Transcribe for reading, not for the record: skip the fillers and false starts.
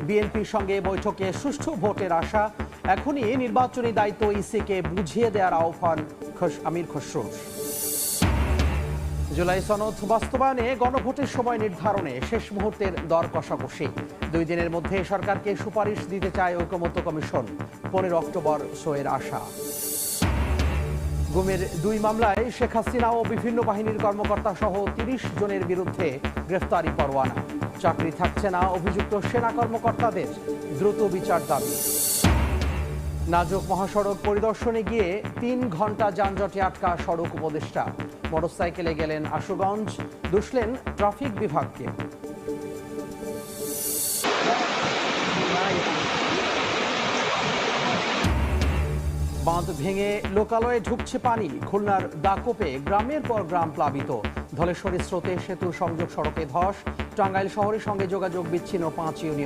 বিএনপির সঙ্গে বৈঠকে সুষ্ঠু ভোটের আশা। এখনই নির্বাচনী দায়িত্ব ইসিকে বুঝিয়ে দেওয়ার আহ্বান আমির খসরুর। জুলাই সনদ বাস্তবায়নে গণভোটের সময় নির্ধারণে শেষ মুহূর্তের দর কষাকষি। 2 দিনের মধ্যে সরকারকে সুপারিশ দিতে চায় ঐকমত্য কমিশন। 15 অক্টোবর সইয়ের আশা। গুমের 2 মামলায় শেখ হাসিনা ও বিভিন্ন বাহিনীর কর্মকর্তা সহ 30 জনের বিরুদ্ধে গ্রেফতারি পরোয়ানা। চাকরি থাকছে না অভিযুক্ত সেনা কর্মকর্তাদের, দ্রুত বিচার দাবি। নাজুক মহাসড়ক পরিদর্শনে গিয়ে 3 ঘন্টা যানজটে আটকা সড়ক উপদেষ্টা। মোটরসাইকেলে গেলেন আশুগঞ্জ, দুষলেন ট্রাফিক বিভাগকে। বাঁধ ভেঙে লোকালয়ে ঢুকছে পানি। খুলনার দাকোপে গ্রামের পর গ্রাম প্লাবিত। ধলেশ্বরী স্রোতে সেতু সংযোগ সড়কে ধস। টাঙ্গাইল শহরের সঙ্গে যোগাযোগ বিচ্ছিন্ন 5 ইউনিয়ন।